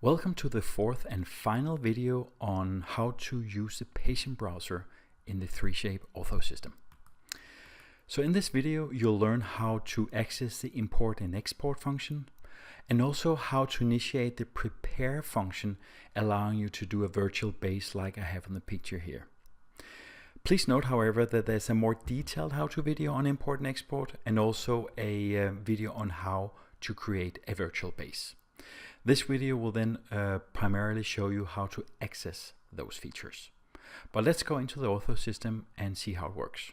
Welcome to the fourth and final video on how to use the patient browser in the 3Shape Ortho system. So in this video you'll learn how to access the import and export function, and also how to initiate the prepare function, allowing you to do a virtual base like I have on the picture here. Please note, however, that there's a more detailed how-to video on import and export, and also a video on how to create a virtual base. This video will then primarily show you how to access those features. But let's go into the Ortho system and see how it works.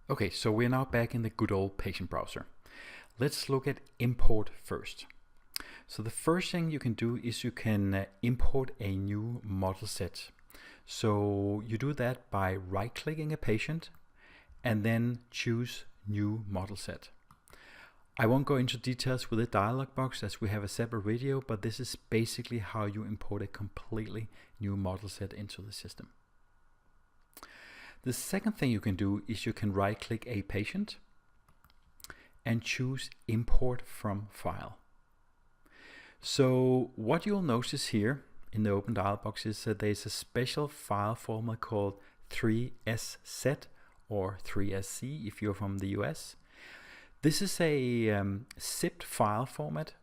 Okay, so we're now back in the good old patient browser. Let's look at import first. So the first thing you can do is you can import a new model set. So you do that by right-clicking a patient and then choose new model set. I won't go into details with the dialog box as we have a separate video, but this is basically how you import a completely new model set into the system. The second thing you can do is you can right-click a patient and choose import from file. So what you'll notice here in the open dialog box is that there's a special file format called 3SZ or 3SC if you're from the US. This is a zipped file format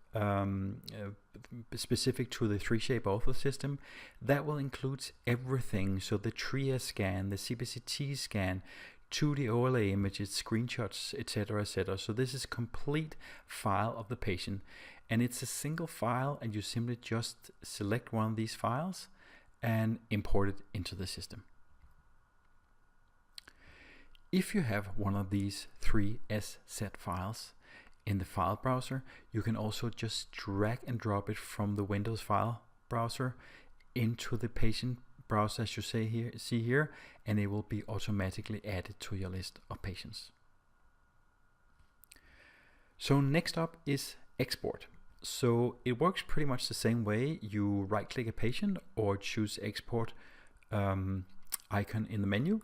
specific to the 3Shape Ortho system that will include everything. So the TRIA scan, the CBCT scan, 2D overlay images, screenshots, etc., etc. So this is a complete file of the patient, and it's a single file, and you simply just select one of these files and import it into the system. If you have one of these 3SZ files in the file browser, you can also just drag and drop it from the Windows file browser into the patient browser, as you see here, and it will be automatically added to your list of patients. So next up is export. So it works pretty much the same way. You right-click a patient or choose export icon in the menu.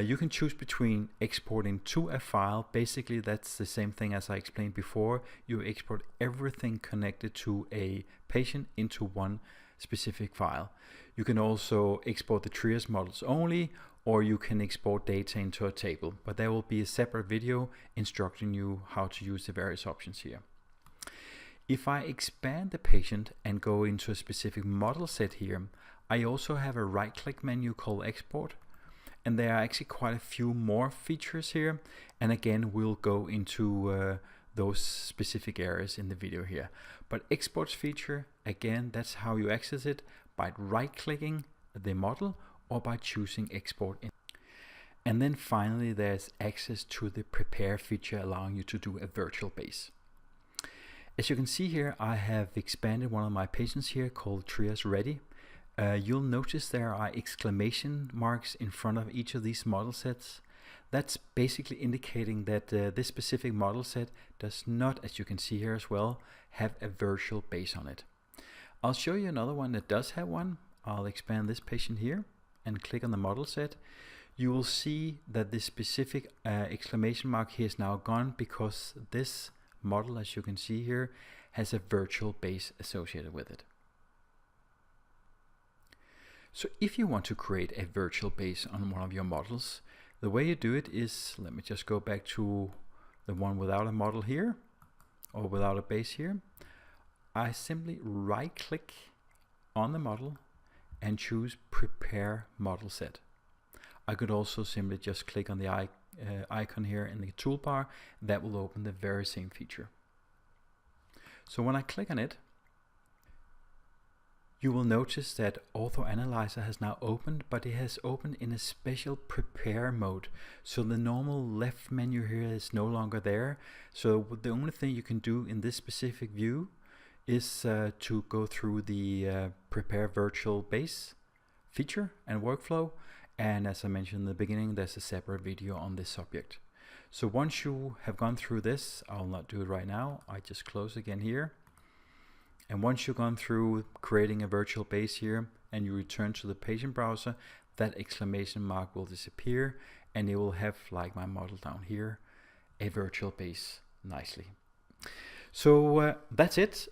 You can choose between exporting to a file. Basically that's the same thing as I explained before. You export everything connected to a patient into one specific file. You can also export the triage models only, or you can export data into a table, but there will be a separate video instructing you how to use the various options here. If I expand the patient and go into a specific model set here, I also have a right-click menu called export. And there are actually quite a few more features here, and again we'll go into those specific areas in the video here. But exports feature, again, that's how you access it, by right-clicking the model or by choosing export in. And then finally there's access to the prepare feature, allowing you to do a virtual base. As you can see here, I have expanded one of my patients here called Trias Ready. You'll notice there are exclamation marks in front of each of these model sets. That's basically indicating that this specific model set does not, as you can see here as well, have a virtual base on it. I'll show you another one that does have one. I'll expand this patient here and click on the model set. You will see that this specific exclamation mark here is now gone because this model, as you can see here, has a virtual base associated with it. So if you want to create a virtual base on one of your models, the way you do it is, let me just go back to the one without a model here, or without a base here. I simply right-click on the model and choose Prepare Model Set. I could also simply just click on the icon here in the toolbar. That will open the very same feature. So when I click on it, you will notice that Ortho Analyzer has now opened, but it has opened in a special prepare mode. So the normal left menu here is no longer there. So the only thing you can do in this specific view is to go through the prepare virtual base feature and workflow. And as I mentioned in the beginning, there's a separate video on this subject. So once you have gone through this, I'll not do it right now. I just close again here. And once you've gone through creating a virtual base here and you return to the patient browser, that exclamation mark will disappear and it will have, like my model down here, a virtual base nicely. So that's it.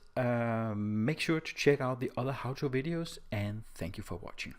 Make sure to check out the other how-to videos, and thank you for watching.